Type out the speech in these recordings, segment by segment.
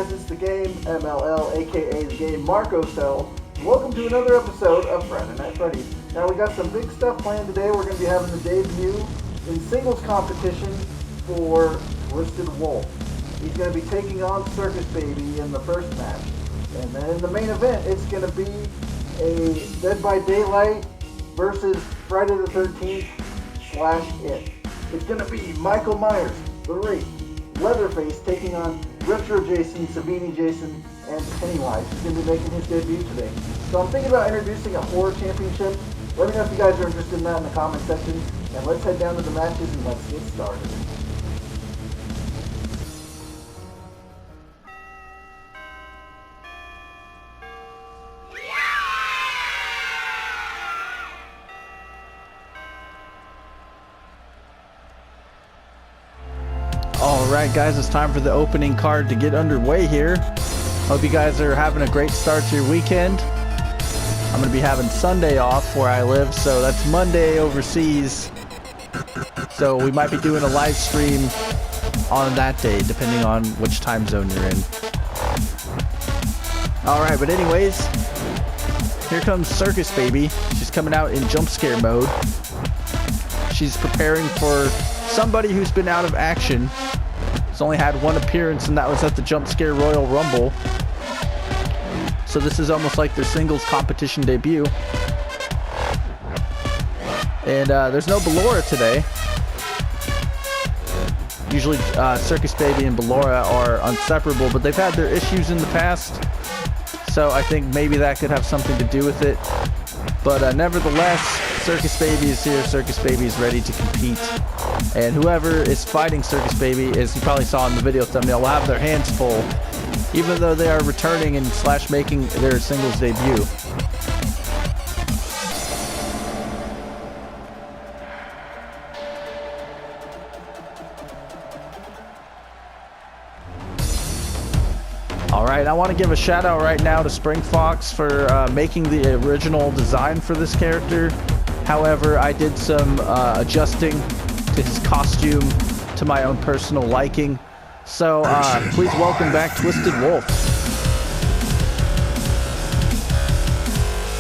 guys, it's the game MLL, aka the game Marco Cell. Welcome to another episode of Friday Night Freddy's. Now we got some big stuff planned today. We're going to be having the debut in singles competition for Twisted Wolf. He's going to be taking on Circus Baby in the first match. And then in the main event, it's going to be a Dead by Daylight versus Friday the 13th / It. It's going to be Michael Myers, the Wraith, Leatherface taking on Retro Jason, SAVINI Jason, and Pennywise. He's going to be making his debut today. So I'm thinking about introducing a horror championship. Let me know if you guys are interested in that in the comment section. And let's head down to the matches and let's get started. Alright guys, it's time for the opening card to get underway here. Hope you guys are having a great start to your weekend. I'm going to be having Sunday off where I live, so that's Monday overseas. So we might be doing a live stream on that day, depending on which time zone you're in. Alright, but anyways, here comes Circus Baby. She's coming out in jump scare mode. She's preparing for somebody who's been out of action. She's only had one appearance, and that was at the Jump Scare Royal Rumble. So this is almost like their singles competition debut. And there's no Ballora today. Usually Circus Baby and Ballora are inseparable, but they've had their issues in the past. So I think maybe that could have something to do with it. But nevertheless, Circus Baby is here. Circus Baby is ready to compete. And whoever is fighting Circus Baby, as you probably saw in the video thumbnail, will have their hands full, even though they are returning and / making their singles debut. Alright, I want to give a shout out right now to Spring Fox for making the original design for this character. However, I did some adjusting to his costume to my own personal liking. So please welcome back Twisted Wolf.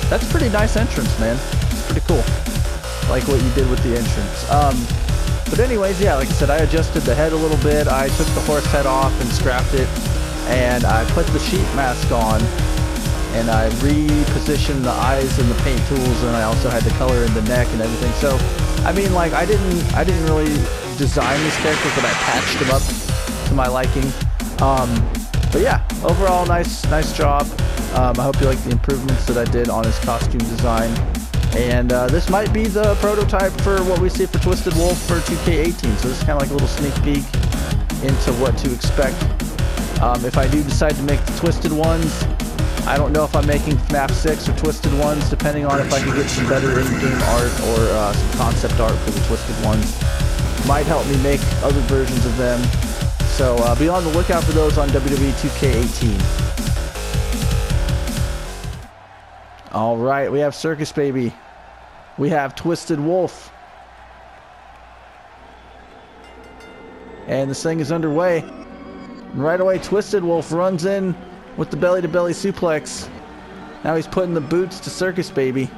That's a pretty nice entrance, man. It's pretty cool. Like what you did with the entrance. But anyways, yeah, like I said, I adjusted the head a little bit. I took the horse head off and scrapped it. And I put the sheep mask on. And I repositioned the eyes and the paint tools, and I also had the color in the neck and everything. So, I mean, like, I didn't really design these characters, but I patched them up to my liking. But yeah, overall, nice job. I hope you like the improvements that I did on his costume design. And this might be the prototype for what we see for Twisted Wolf for 2K18. So this is kind of like a little sneak peek into what to expect. If I do decide to make the Twisted ones, I don't know if I'm making FNF 6 or Twisted ones, depending on if I can get some better in-game art or some concept art for the Twisted ones. Might help me make other versions of them. So be on the lookout for those on WWE 2K18. Alright, we have Circus Baby. We have Twisted Wolf. And this thing is underway. And right away, Twisted Wolf runs in with the belly-to-belly suplex. Now he's putting the boots to Circus Baby.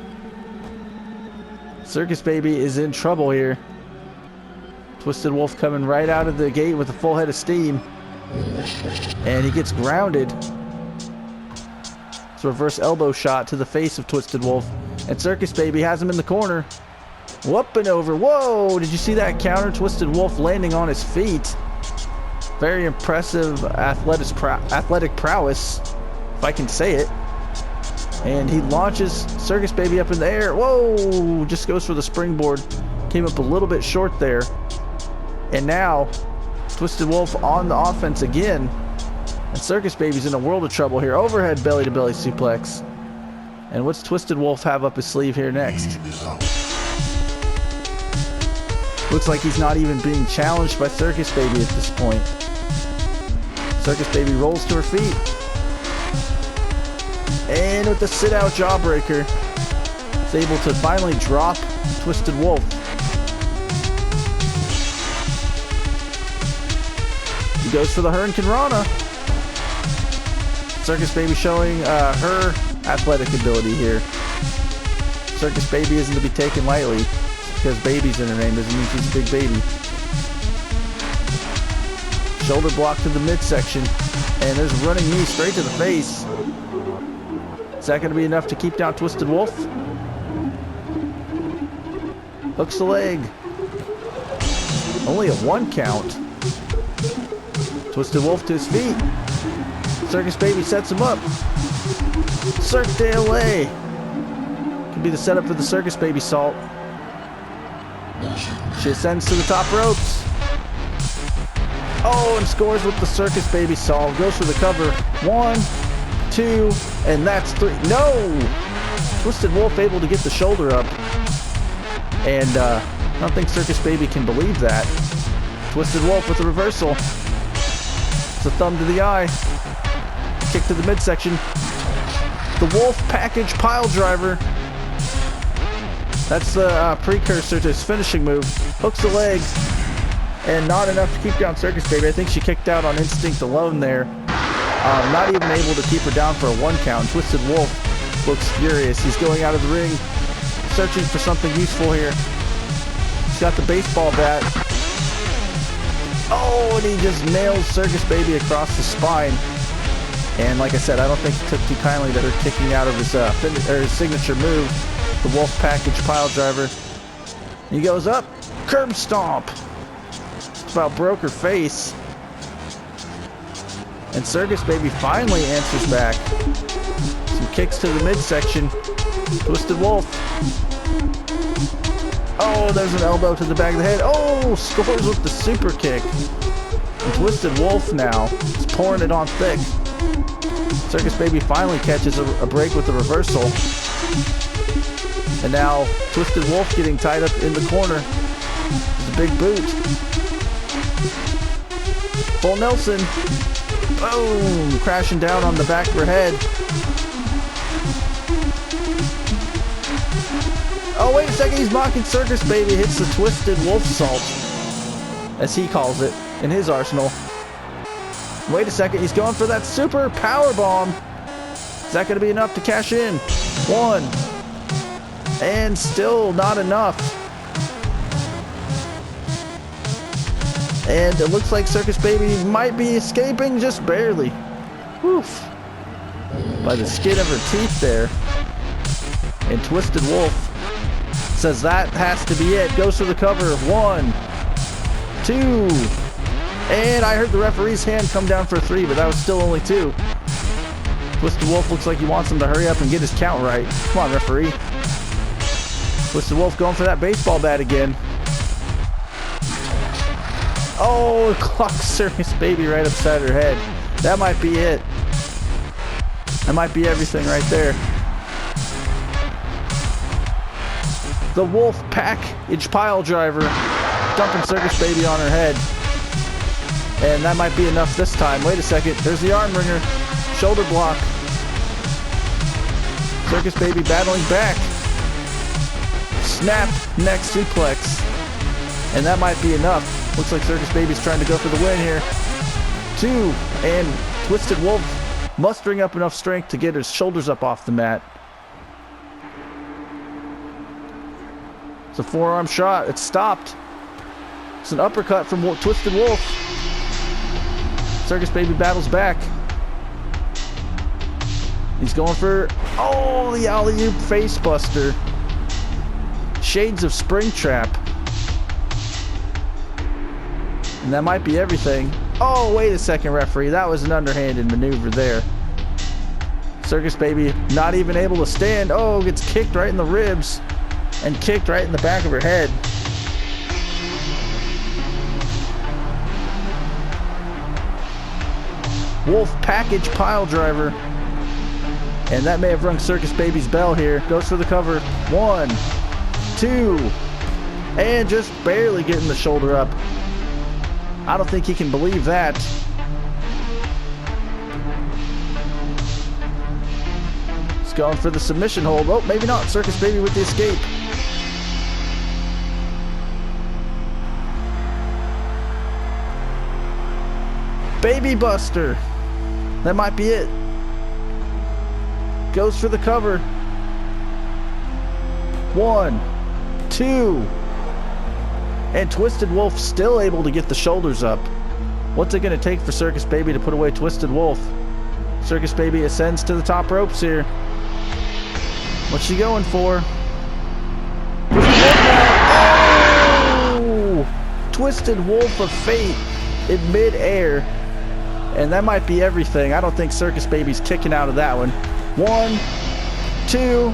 Circus Baby is in trouble here. Twisted Wolf coming right out of the gate with a full head of steam. And he gets grounded. It's a reverse elbow shot to the face of Twisted Wolf. And Circus Baby has him in the corner. Whooping over. Whoa! Did you see that counter? Twisted Wolf landing on his feet. Very impressive athletic prowess, if I can say it. And he launches Circus Baby up in the air. Whoa! Just goes for the springboard. Came up a little bit short there. And now, Twisted Wolf on the offense again. And Circus Baby's in a world of trouble here. Overhead belly-to-belly suplex. And what's Twisted Wolf have up his sleeve here next? Looks like he's not even being challenged by Circus Baby at this point. Circus Baby rolls to her feet. And with the sit-out jawbreaker, is able to finally drop Twisted Wolf. He goes for the Hurricane Rana. Circus Baby showing her athletic ability here. Circus Baby isn't to be taken lightly. Because baby's in her name doesn't mean she's a big baby. Shoulder block to the midsection. And there's a running knee straight to the face. Is that going to be enough to keep down Twisted Wolf? Hooks the leg. Only a 1 count. Twisted Wolf to his feet. Circus Baby sets him up. Cirque de LA. Could be the setup for the Circus Baby salt. She ascends to the top ropes. Oh, and scores with the Circus Baby salt. Goes for the cover. 1, 2, and that's 3. No! Twisted Wolf able to get the shoulder up. And I don't think Circus Baby can believe that. Twisted Wolf with a reversal. It's a thumb to the eye. Kick to the midsection. The Wolf package pile driver. That's the precursor to his finishing move. Hooks the leg. And not enough to keep down Circus Baby. I think she kicked out on instinct alone there. Not even able to keep her down for a 1 count. Twisted Wolf looks furious. He's going out of the ring, searching for something useful here. He's got the baseball bat. Oh, and he just nails Circus Baby across the spine. And like I said, I don't think he took too kindly to her kicking out of his signature move, the Wolf package pile driver. He goes up, curb stomp. Just about broke her face. And Circus Baby finally answers back. Some kicks to the midsection. Twisted Wolf. Oh, there's an elbow to the back of the head. Oh, scores with the super kick. And Twisted Wolf now is pouring it on thick. Circus Baby finally catches a break with a reversal. And now Twisted Wolf getting tied up in the corner. It's a big boot. Full Nelson. Boom! Crashing down on the back of her head. Oh, wait a second. He's mocking Circus Baby. Hits the Twisted Wolf salt, as he calls it, in his arsenal. Wait a second. He's going for that super power bomb. Is that going to be enough to cash in? 1. And still not enough. And it looks like Circus Baby might be escaping just barely. Woof. By the skin of her teeth there. And Twisted Wolf says that has to be it. Goes for the cover. 1, 2. And I heard the referee's hand come down for 3, but that was still only 2. Twisted Wolf looks like he wants him to hurry up and get his count right. Come on, referee. Twisted Wolf going for that baseball bat again. Oh, it clocks Circus Baby right upside her head. That might be it. That might be everything right there. The Wolf package pile driver dumping Circus Baby on her head. And that might be enough this time. Wait a second. There's the arm wringer. Shoulder block. Circus Baby battling back. Snap neck suplex. And that might be enough. Looks like Circus Baby's trying to go for the win here. 2. And Twisted Wolf mustering up enough strength to get his shoulders up off the mat. It's a forearm shot. It's stopped. It's an uppercut from Twisted Wolf. Circus Baby battles back. He's going for, oh, the alley-oop face buster. Shades of Springtrap. And that might be everything. Oh, wait a second, referee. That was an underhanded maneuver there. Circus Baby not even able to stand. Oh, gets kicked right in the ribs. And kicked right in the back of her head. Wolf package pile driver. And that may have rung Circus Baby's bell here. Goes for the cover. 1, 2. And just barely getting the shoulder up. I don't think he can believe that. He's going for the submission hold. Oh, maybe not. Circus Baby with the escape. Baby Buster. That might be it. Goes for the cover. 1, 2. And Twisted Wolf still able to get the shoulders up. What's it going to take for Circus Baby to put away Twisted Wolf? Circus Baby ascends to the top ropes here. What's she going for? Oh! Twisted Wolf of Fate in mid-air. And that might be everything. I don't think Circus Baby's kicking out of that one. 1, 2,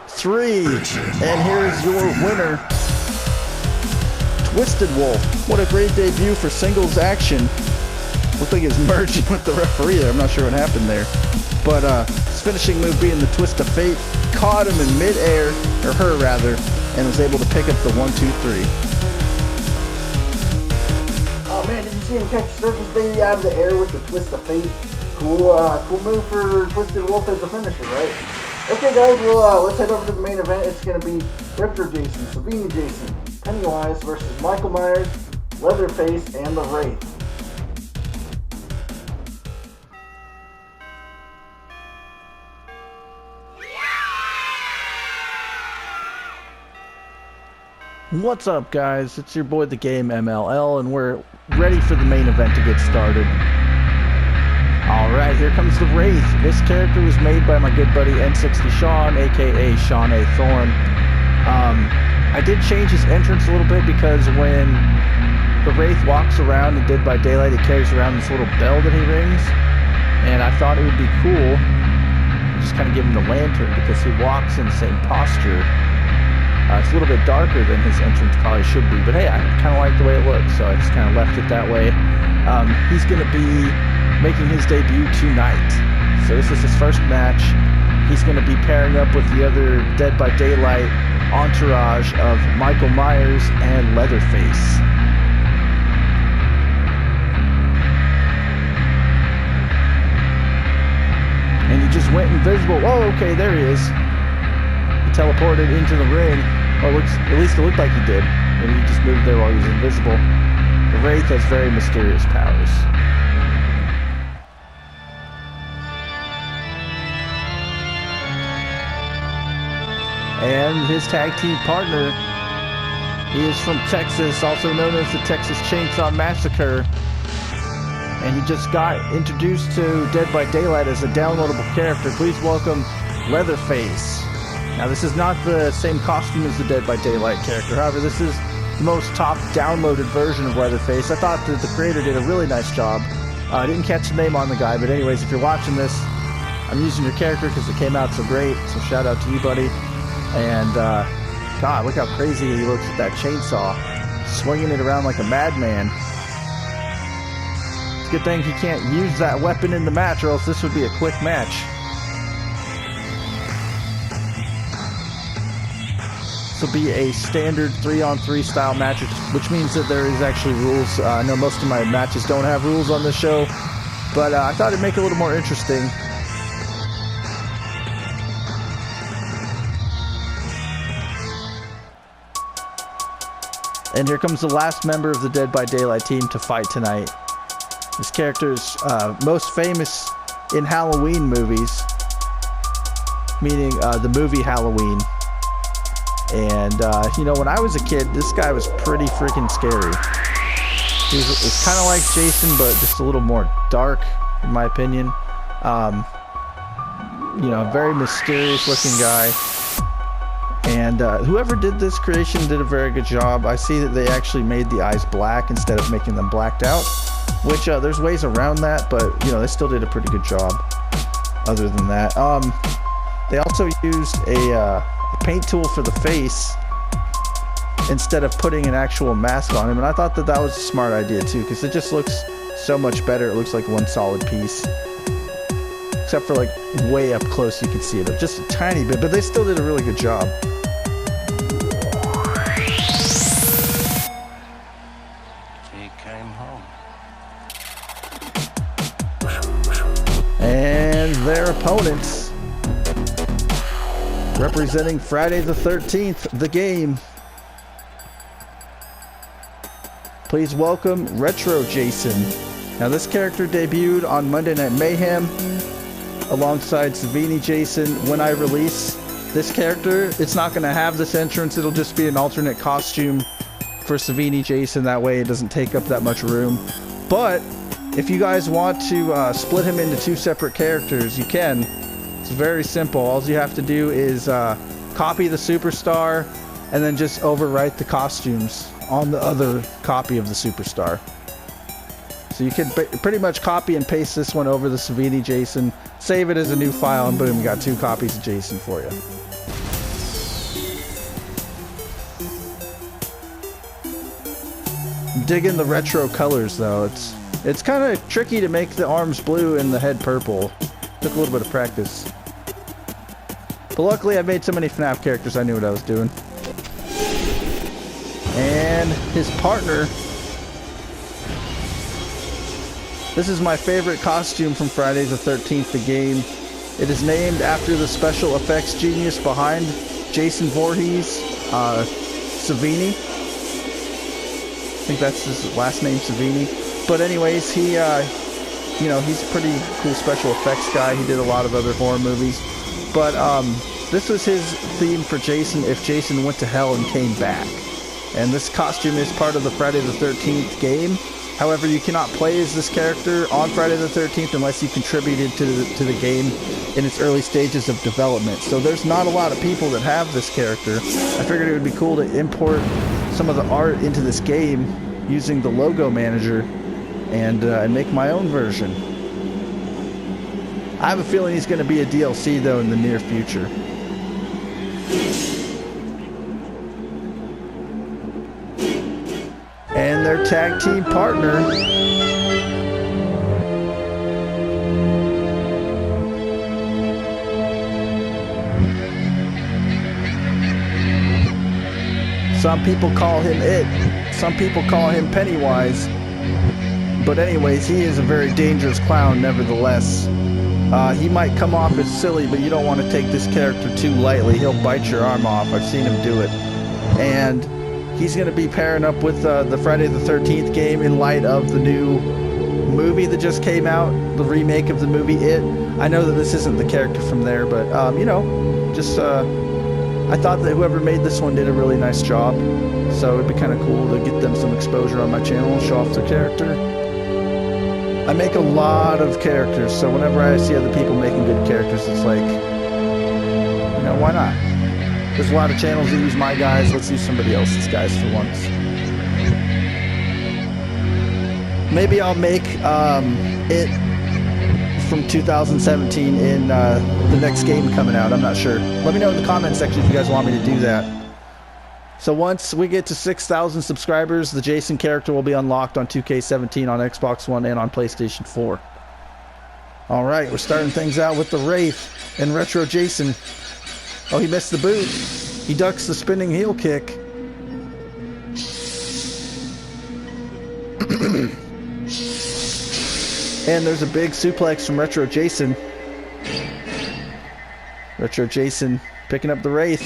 3. And here's your winner, Twisted Wolf. What a great debut for singles action. Looked like he was merging with the referee there. I'm not sure what happened there. But his finishing move being the Twist of Fate. Caught him in mid-air, or her rather, and was able to pick up the 1, 2, 3. Oh man, did you see him catch Circus Baby out of the air with the Twist of Fate? Cool move for Twisted Wolf as a finisher, right? Okay guys, well let's head over to the main event. It's going to be Retro Jason, SAVINI Jason, Pennywise versus Michael Myers, Leatherface, and the Wraith. What's up guys, it's your boy the Game MLL, and we're ready for the main event to get started. Alright, here comes the Wraith. This character was made by my good buddy N60 Sean, aka Sean A. Thorne. I did change his entrance a little bit because when the Wraith walks around in Dead by Daylight, he carries around this little bell that he rings, and I thought it would be cool to just kind of give him the lantern because he walks in the same posture. It's a little bit darker than his entrance probably should be, but hey, I kind of like the way it looks, so I just kind of left it that way. He's going to be making his debut tonight, so this is his first match. He's going to be pairing up with the other Dead by Daylight entourage of Michael Myers and Leatherface. And he just went invisible. Oh, okay, there he is. Teleported into the ring, or at least it looked like he did. Maybe he just moved there while he was invisible. The Wraith has very mysterious powers. And his tag team partner, he is from Texas, also known as the Texas Chainsaw Massacre. And he just got introduced to Dead by Daylight as a downloadable character. Please welcome Leatherface. Now this is not the same costume as the Dead by Daylight character, however this is the most top downloaded version of Leatherface. I thought that the creator did a really nice job. I didn't catch the name on the guy, but anyways, if you're watching this, I'm using your character because it came out so great, so shout out to you, buddy. And God, look how crazy he looks with that chainsaw, swinging it around like a madman. It's a good thing he can't use that weapon in the match, or else this would be a quick match. This will be a standard 3-on-3 style match, which means that there is actually rules. I know most of my matches don't have rules on this show, but I thought it'd make it a little more interesting. And here comes the last member of the Dead by Daylight team to fight tonight. This character is most famous in Halloween movies, meaning the movie Halloween. And, you know, when I was a kid, this guy was pretty freaking scary. He was kind of like Jason, but just a little more dark, in my opinion. You know, a very mysterious looking guy. And whoever did this creation did a very good job. I see that they actually made the eyes black instead of making them blacked out, which there's ways around that, but, you know, they still did a pretty good job other than that. They also used a paint tool for the face instead of putting an actual mask on him, and I thought that that was a smart idea too, because it just looks so much better. It looks like one solid piece, except for like way up close you can see it just a tiny bit, but they still did a really good job. He came home. And their opponents, representing Friday the 13th, the game. Please welcome Retro Jason. Now this character debuted on Monday Night Mayhem. alongside Savini Jason when I release this character. It's not going to have this entrance. It'll just be an alternate costume for Savini Jason. That way it doesn't take up that much room. But if you guys want to split him into 2 separate characters, you can. It's very simple. All you have to do is copy the superstar and then just overwrite the costumes on the other copy of the superstar. So you can pretty much copy and paste this one over the Savini Jason, save it as a new file, and boom, you got 2 copies of Jason for you. I'm digging the retro colors though. It's kind of tricky to make the arms blue and the head purple. Took a little bit of practice. But luckily I made so many FNAF characters I knew what I was doing. And his partner. This is my favorite costume from Friday the 13th, the game. It is named after the special effects genius behind Jason Voorhees, Savini. I think that's his last name, Savini. But anyways, he, you know, he's a pretty cool special effects guy. He did a lot of other horror movies. But this was his theme for Jason if Jason went to hell and came back. And this costume is part of the Friday the 13th game. However, you cannot play as this character on Friday the 13th unless you contributed to the game in its early stages of development. So there's not a lot of people that have this character. I figured it would be cool to import some of the art into this game using the logo manager and make my own version. I have a feeling he's going to be a DLC though in the near future. And their tag team partner, some people call him It, some people call him Pennywise, but anyways, he is a very dangerous clown nevertheless. He might come off as silly, but you don't want to take this character too lightly. He'll bite your arm off. I've seen him do it. And he's going to be pairing up with the Friday the 13th game in light of the new movie that just came out, the remake of the movie It. I know that this isn't the character from there, but, you know, just, I thought that whoever made this one did a really nice job. So it'd be kind of cool to get them some exposure on my channel and show off their character. I make a lot of characters, so whenever I see other people making good characters, it's like, you know, why not? There's a lot of channels that use my guys. Let's use somebody else's guys for once. Maybe I'll make It from 2017 in the next game coming out. I'm not sure. Let me know in the comment section if you guys want me to do that. So once we get to 6,000 subscribers, the Jason character will be unlocked on 2K17 on Xbox One and on PlayStation 4. Alright, we're starting things out with the Wraith and Retro Jason. Oh, he missed the boot. He ducks the spinning heel kick. And there's a big suplex from Retro Jason. Retro Jason picking up the Wraith.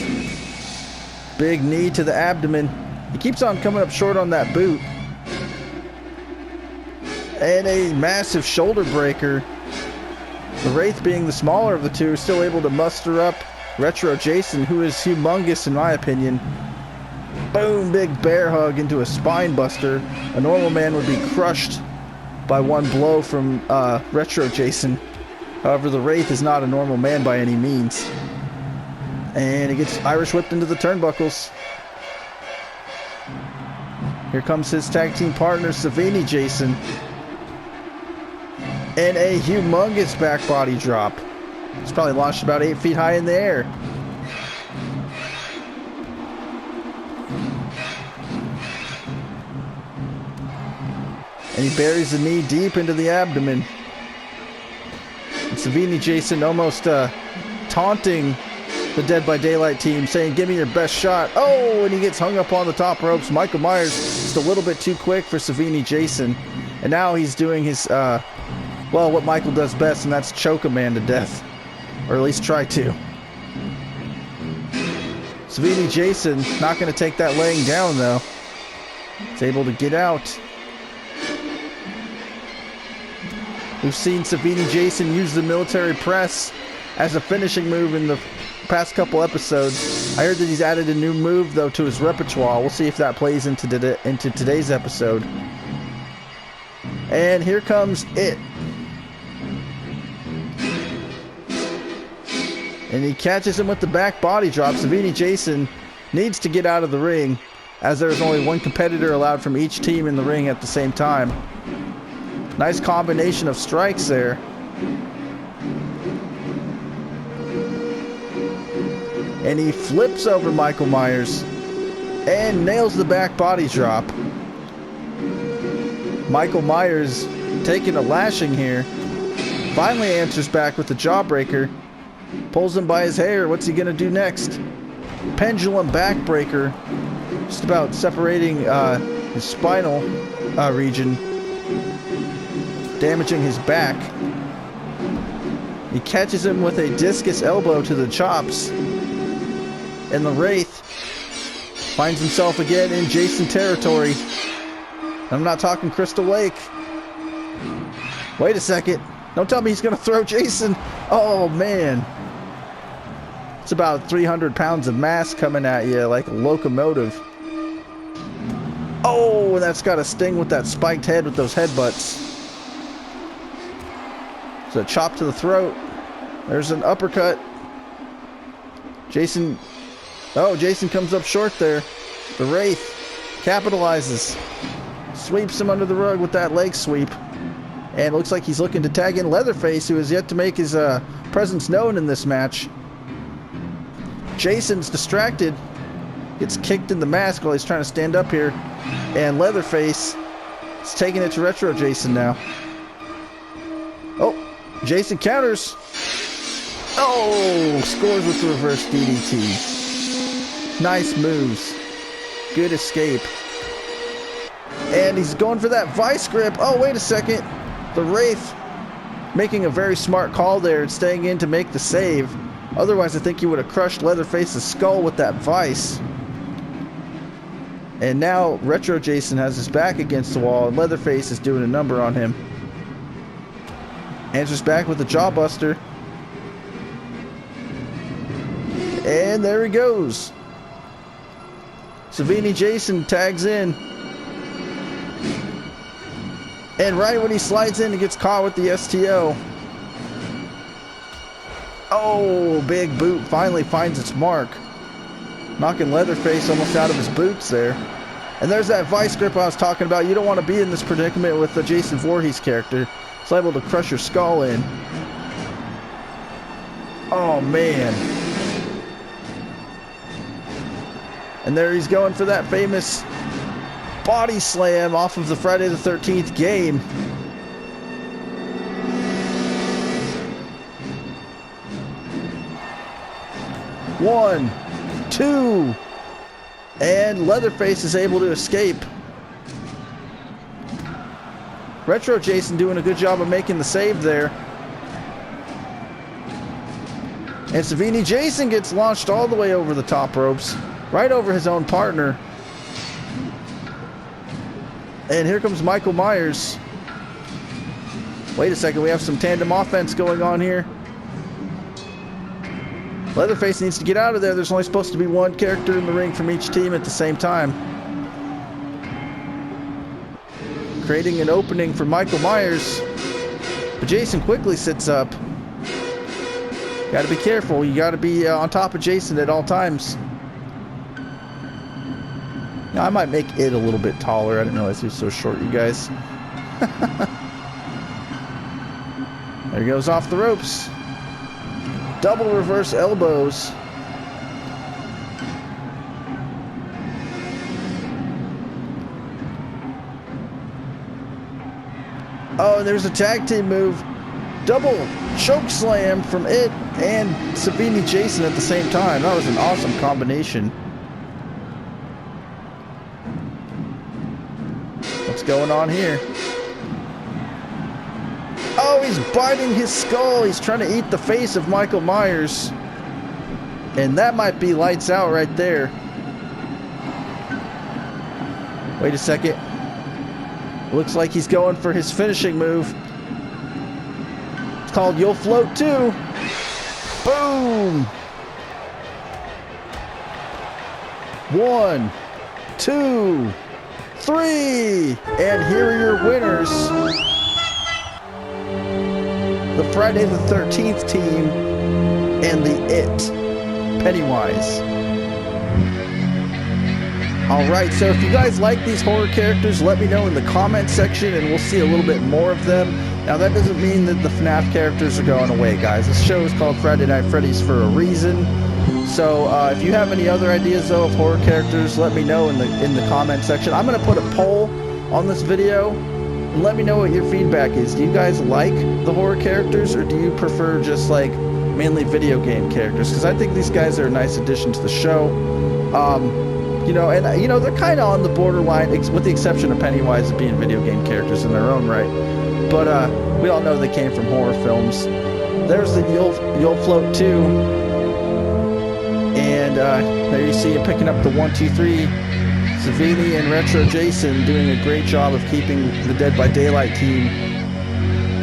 Big knee to the abdomen. He keeps on coming up short on that boot. And a massive shoulder breaker. The Wraith, being the smaller of the two, is still able to muster up Retro Jason, who is humongous in my opinion. Boom, big bear hug into a spine buster. A normal man would be crushed by one blow from Retro Jason. However, the Wraith is not a normal man by any means. And he gets Irish whipped into the turnbuckles. Here comes his tag team partner, Savini Jason. And a humongous back body drop. It's probably launched about 8 feet high in the air. And he buries the knee deep into the abdomen. And Savini Jason almost taunting the Dead by Daylight team, saying, "Give me your best shot." Oh, and he gets hung up on the top ropes. Michael Myers just a little bit too quick for Savini Jason. And now he's doing his, well, what Michael does best, and that's choke a man to death. Or at least try to. Savini Jason not going to take that laying down, though. He's able to get out. We've seen Savini Jason use the military press as a finishing move in the past couple episodes. I heard that he's added a new move, though, to his repertoire. We'll see if that plays into today's episode. And here comes it. And he catches him with the back body drop. Savini Jason needs to get out of the ring, as there is only one competitor allowed from each team in the ring at the same time. Nice combination of strikes there. And he flips over Michael Myers and nails the back body drop. Michael Myers taking a lashing here. Finally answers back with the jawbreaker. Pulls him by his hair. What's he going to do next? Pendulum backbreaker. Just about separating his spinal region. Damaging his back. He catches him with a discus elbow to the chops. And the Wraith finds himself again in Jason territory. I'm not talking Crystal Lake. Wait a second. Don't tell me he's going to throw Jason. Oh, man. It's about 300 pounds of mass coming at you like a locomotive. Oh, and that's got a sting with that spiked head with those headbutts. So a chop to the throat. There's an uppercut. Jason comes up short there. The Wraith capitalizes. Sweeps him under the rug with that leg sweep. And it looks like he's looking to tag in Leatherface, who has yet to make his presence known in this match. Jason's distracted. Gets kicked in the mask while he's trying to stand up here. And Leatherface is taking it to Retro Jason now. Oh, Jason counters. Oh, scores with the reverse DDT. Nice moves. Good escape. And he's going for that vice grip. Oh, wait a second. The Wraith making a very smart call there and staying in to make the save. Otherwise, I think he would have crushed Leatherface's skull with that vice. And now Retro Jason has his back against the wall, and Leatherface is doing a number on him. Answers back with a jawbuster. And there he goes. Savini Jason tags in. And right when he slides in, he gets caught with the STO. Oh, big boot finally finds its mark. Knocking Leatherface almost out of his boots there. And there's that vice grip I was talking about. You don't want to be in this predicament with the Jason Voorhees character. It's liable to crush your skull in. Oh, man. And there he's going for that famous body slam off of the Friday the 13th game. One, two, and Leatherface is able to escape. Retro Jason doing a good job of making the save there. And Savini Jason gets launched all the way over the top ropes, right over his own partner. And here comes Michael Myers. Wait a second, we have some tandem offense going on here. Leatherface needs to get out of there. There's only supposed to be one character in the ring from each team at the same time. Creating an opening for Michael Myers. But Jason quickly sits up. Got to be careful. You got to be on top of Jason at all times. Now, I might make it a little bit taller. I didn't realize he was so short, you guys. There he goes off the ropes. Double reverse elbows. Oh, and there's a tag team move. Double choke slam from it and Savini Jason at the same time. That was an awesome combination. What's going on here? Oh, he's biting his skull. He's trying to eat the face of Michael Myers. And that might be lights out right there. Wait a second. Looks like he's going for his finishing move. It's called You'll Float Too. Boom. 1, 2, 3. And here are your winners. The Friday the 13th team and the Pennywise. Alright, so if you guys like these horror characters, let me know in the comment section and we'll see a little bit more of them. Now that doesn't mean that the FNF characters are going away, guys. This show is called Friday Night Freddy's for a reason. So if you have any other ideas though of horror characters, let me know in the comment section. I'm going to put a poll on this video and let me know what your feedback is. Do you guys like the horror characters or do you prefer just like mainly video game characters? Because I think these guys are a nice addition to the show. You know, and you know, they're kind of on the borderline, with the exception of Pennywise being video game characters in their own right. But we all know they came from horror films. There's the You'll Float Too. And there you see him picking up the 1, 2, 3. SAVINI and Retro Jason doing a great job of keeping the Dead by Daylight team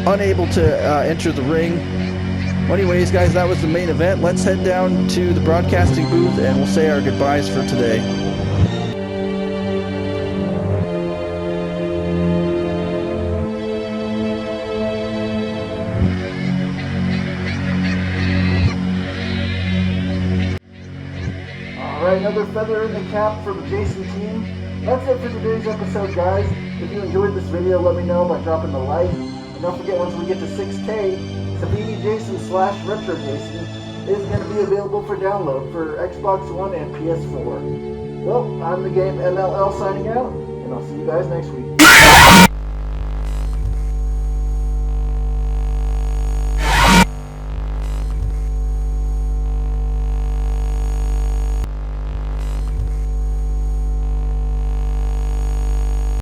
unable to enter the ring. Well, anyways, guys, that was the main event. Let's head down to the broadcasting booth and we'll say our goodbyes for today. Alright, another feather in the cap for the Jason team. That's it for today's episode, guys. If you enjoyed this video, let me know by dropping a like. And don't forget, once we get to 6K, SAVINI Jason / Retro Jason is going to be available for download for Xbox One and PS4. Well, I'm the Game MLL signing out, and I'll see you guys next week.